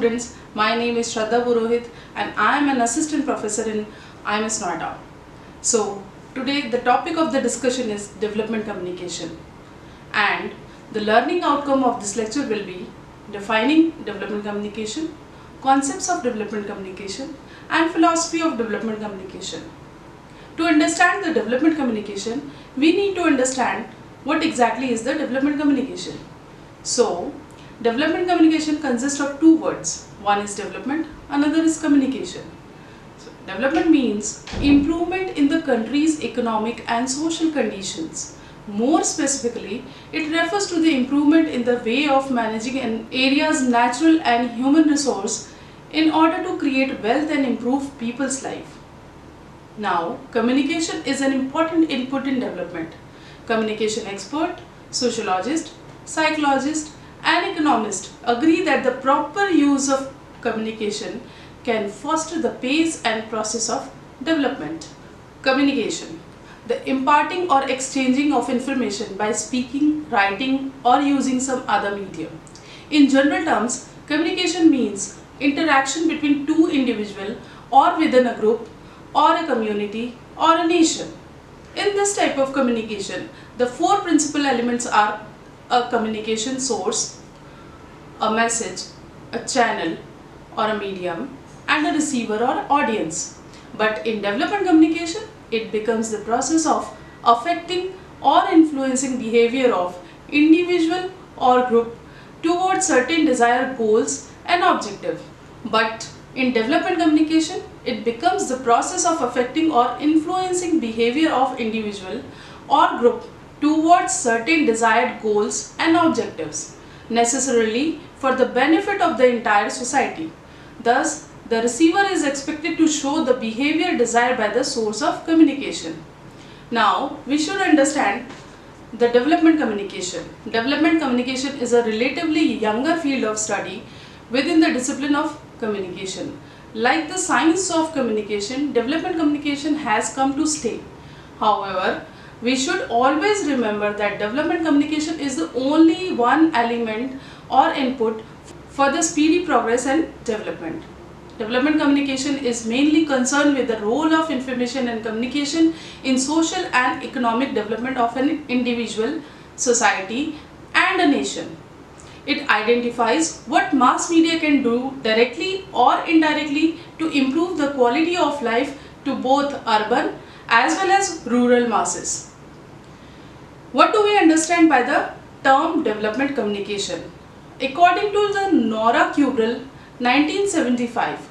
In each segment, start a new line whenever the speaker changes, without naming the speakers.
students, my name is Shraddha Purohit and I am an assistant professor in IMS Noida. So today the topic of the discussion is development communication, and the learning outcome of this lecture will be defining development communication, concepts of development communication and philosophy of development communication. To understand the development communication, we need to understand what exactly is the development communication. So, development communication consists of two words. One is development, another is communication. So, development means improvement in the country's economic and social conditions. More specifically, it refers to the improvement in the way of managing an area's natural and human resource in order to create wealth and improve people's life. Now, communication is an important input in development. Communication expert, sociologist, psychologist and economist agree that the proper use of communication can foster the pace and process of development. Communication, the imparting or exchanging of information by speaking, writing or using some other medium. In general terms, communication means interaction between two individuals or within a group or a community or a nation. In this type of communication, the four principal elements are a communication source, a message, a channel or a medium, and a receiver or audience. But in development communication, it becomes the process of affecting or influencing behavior of individual or group towards certain desired goals and objectives. But in development communication, it becomes the process of affecting or influencing behavior of individual or group towards certain desired goals and objectives, necessarily for the benefit of the entire society. Thus, the receiver is expected to show the behavior desired by the source of communication. Now, we should understand the development communication. Development communication is a relatively younger field of study within the discipline of communication. Like the science of communication, development communication has come to stay. However, we should always remember that development communication is the only one element or input for the speedy progress and development. Development communication is mainly concerned with the role of information and communication in social and economic development of an individual, society and a nation. It identifies what mass media can do directly or indirectly to improve the quality of life to both urban as well as rural masses. What do we understand by the term development communication? According to the Nora Kubrel 1975,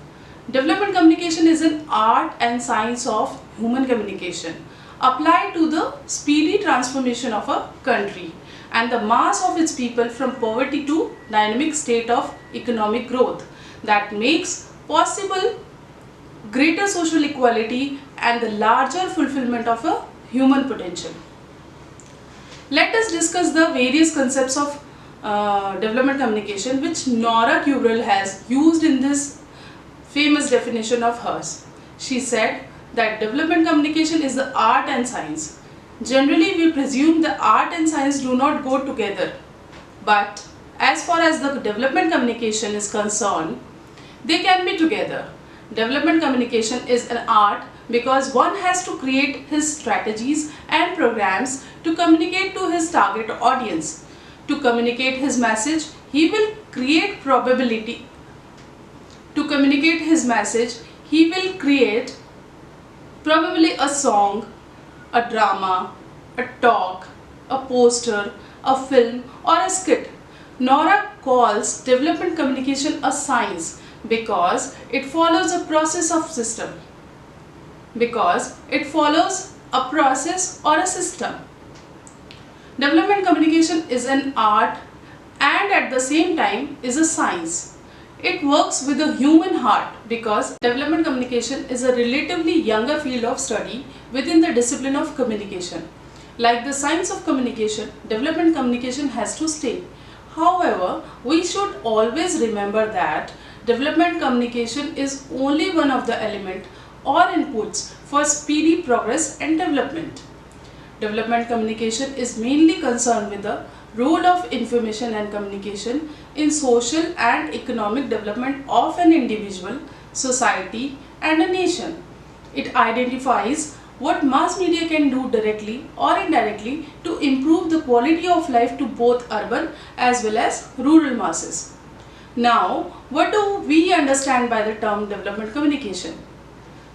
development communication is an art and science of human communication applied to the speedy transformation of a country and the mass of its people from poverty to dynamic state of economic growth that makes possible greater social equality and the larger fulfillment of a human potential. Let us discuss the various concepts of development communication which Nora Kubrel has used in this famous definition of hers. She said that development communication is the art and science. Generally, we presume the art and science do not go together. But as far as the development communication is concerned, they can be together. Development communication is an art because one has to create his strategies and programs to communicate to his target audience. To communicate his message, he will create probability. To communicate his message, he will create probably a song, a drama, a talk, a poster, a film or a skit. Nora calls development communication a science because it follows a process of system. Because it follows a process or a system. Development communication is an art and at the same time is a science. It works with the human heart because development communication is a relatively younger field of study within the discipline of communication. Like the science of communication, development communication has to stay. However, we should always remember that development communication is only one of the elements or inputs for speedy progress and development. Development communication is mainly concerned with the role of information and communication in social and economic development of an individual, society, and a nation. It identifies what mass media can do directly or indirectly to improve the quality of life to both urban as well as rural masses. Now, what do we understand by the term development communication?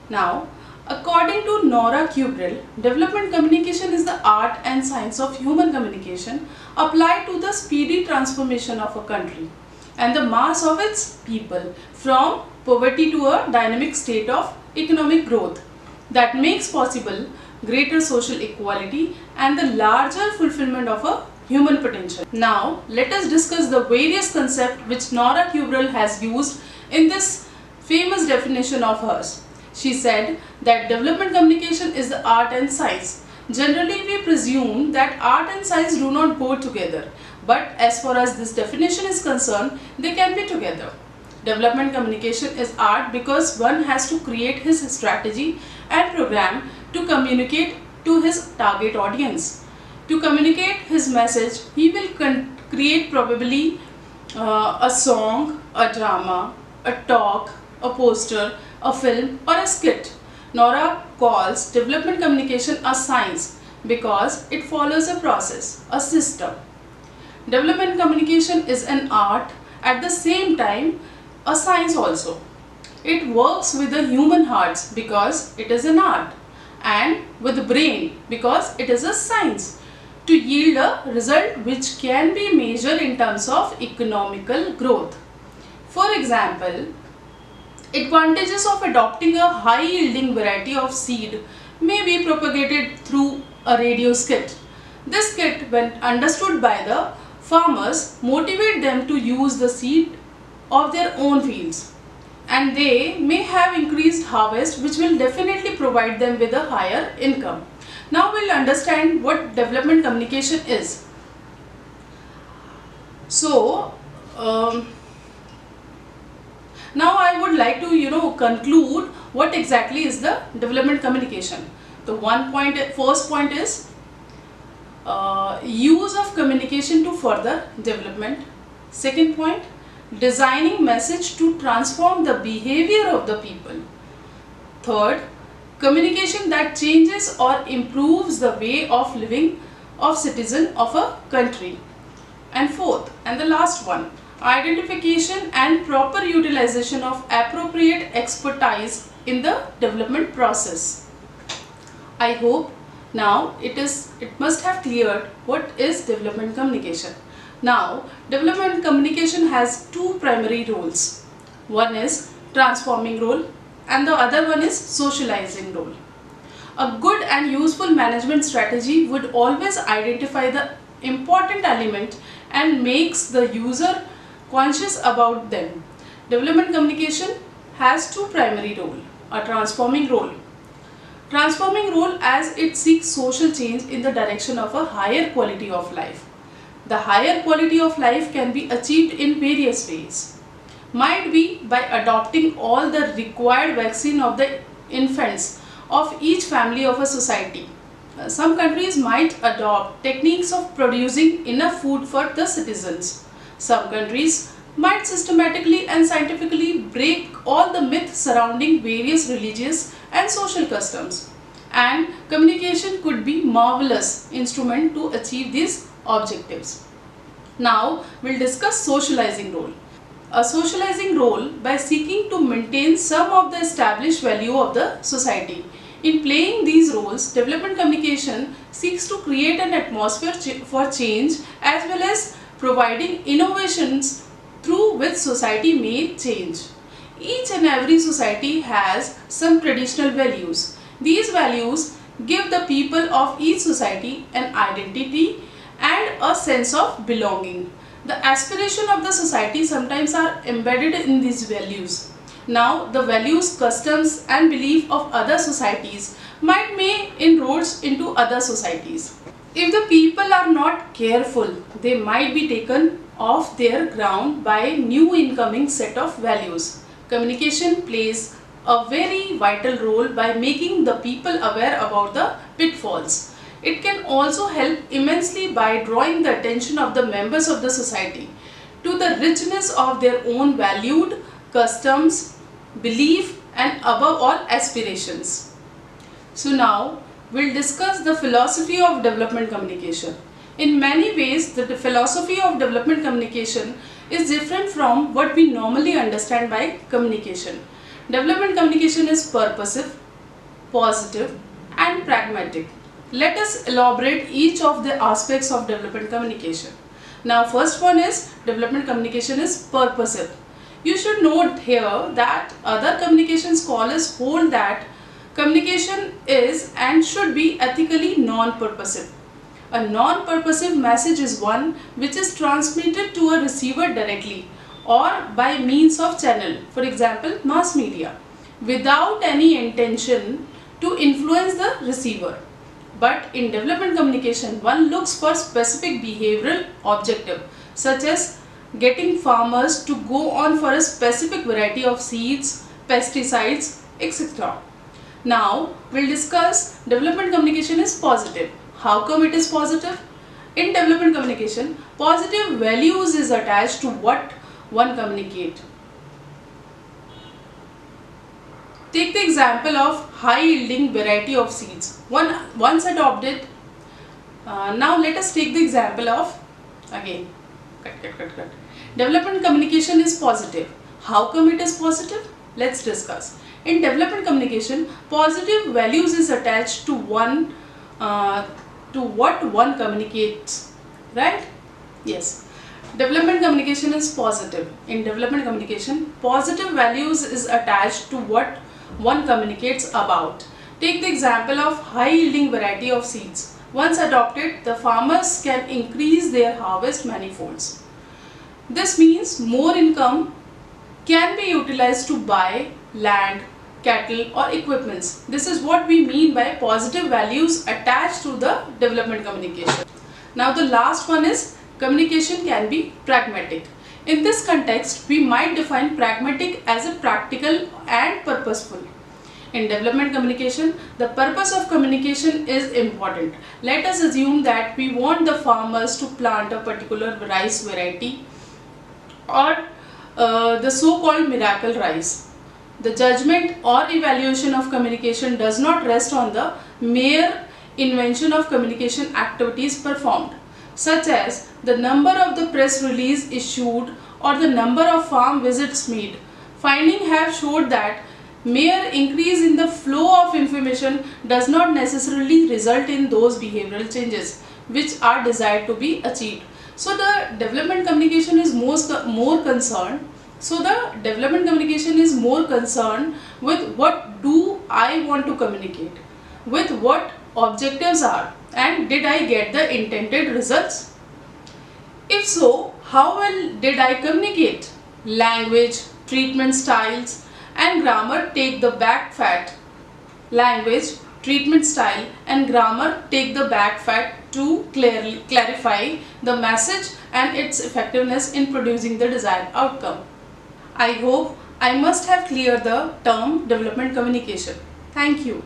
Now, according to Nora Kubrel, development communication is the art and science of human communication applied to the speedy transformation of a country and the mass of its people from poverty to a dynamic state of economic growth that makes possible greater social equality and the larger fulfillment of a human potential. Now, let us discuss the various concepts which Nora Kubrel has used in this famous definition of hers. She said that development communication is the art and science. Generally, we presume that art and science do not go together, but as far as this definition is concerned, they can be together. Development communication is art because one has to create his strategy and program to communicate to his target audience. To communicate his message, he will create probably a song, a drama, a talk, a poster, a film, or a skit. Nora calls development communication a science because it follows a process, a system. Development communication is an art, at the same time a science also. It works with the human hearts because it is an art, and with the brain because it is a science, to yield a result which can be measured in terms of economical growth. For example, advantages of adopting a high yielding variety of seed may be propagated through a radio skit. This skit, when understood by the farmers, motivate them to use the seed of their own fields, and they may have increased harvest, which will definitely provide them with a higher income. Now we'll understand what development communication is. So now I would like to conclude what exactly is the development communication. The first point is use of communication to further development. Second point, designing message to transform the behavior of the people. Third, communication that changes or improves the way of living of citizen of a country. And fourth, and the last one, identification and proper utilization of appropriate expertise in the development process. I hope now it must have cleared what is development communication. Now, development communication has two primary roles. One is transforming role and the other one is socializing role. A good and useful management strategy would always identify the important element and makes the user conscious about them. Development communication has two primary roles. A transforming role. Transforming role as it seeks social change in the direction of a higher quality of life. The higher quality of life can be achieved in various ways. Might be by adopting all the required vaccine of the infants of each family of a society. Some countries might adopt techniques of producing enough food for the citizens. Some countries might systematically and scientifically break all the myths surrounding various religious and social customs. And communication could be a marvelous instrument to achieve these objectives. Now we'll discuss socializing role. A socializing role by seeking to maintain some of the established value of the society. In playing these roles, development communication seeks to create an atmosphere for change as well as providing innovations through which society may change. Each and every society has some traditional values. These values give the people of each society an identity and a sense of belonging. The aspiration of the society sometimes are embedded in these values. Now, the values, customs and belief of other societies might make inroads into other societies. If the people are not careful, they might be taken off their ground by new incoming set of values. Communication plays a very vital role by making the people aware about the pitfalls. It can also help immensely by drawing the attention of the members of the society to the richness of their own valued customs, belief and above all aspirations. So now we'll discuss the philosophy of development communication. In many ways, the philosophy of development communication is different from what we normally understand by communication. Development communication is purposive, positive and pragmatic. Let us elaborate each of the aspects of development communication. Now first one is development communication is purposive. You should note here that other communication scholars hold that communication is and should be ethically non-purposive. A non-purposive message is one which is transmitted to a receiver directly or by means of channel, for example mass media, without any intention to influence the receiver. But in development communication, one looks for specific behavioral objective such as getting farmers to go on for a specific variety of seeds, pesticides, etc. Now we'll discuss development communication is positive. How come it is positive? In development communication, positive values is attached to what one communicates. Take the example of high yielding variety of seeds. Once adopted. Now let us take the example of again. Development communication is positive. How come it is positive? Let's discuss. In development communication, positive values is attached to what one communicates, right? Yes. Development communication is positive. In development communication, positive values is attached to what one communicates about. Take the example of high yielding variety of seeds. Once adopted, the farmers can increase their harvest manifolds. This means more income can be utilized to buy land, cattle or equipments. This is what we mean by positive values attached to the development communication. Now the last one is communication can be pragmatic. In this context, we might define pragmatic as a practical and purposeful. In development communication, the purpose of communication is important. Let us assume that we want the farmers to plant a particular rice variety or the so-called miracle rice. The judgment or evaluation of communication does not rest on the mere invention of communication activities performed, such as the number of the press release issued or the number of farm visits made. Findings have showed that mere increase in the flow of information does not necessarily result in those behavioral changes which are desired to be achieved. So the development communication is more concerned. So the development communication is more concerned with what do I want to communicate, with what objectives are, and did I get the intended results? If so, how well did I communicate? Language, treatment styles and grammar take the back fat. Language, treatment style and grammar take the back fat to clarify the message and its effectiveness in producing the desired outcome. I hope I must have cleared the term development communication. Thank you.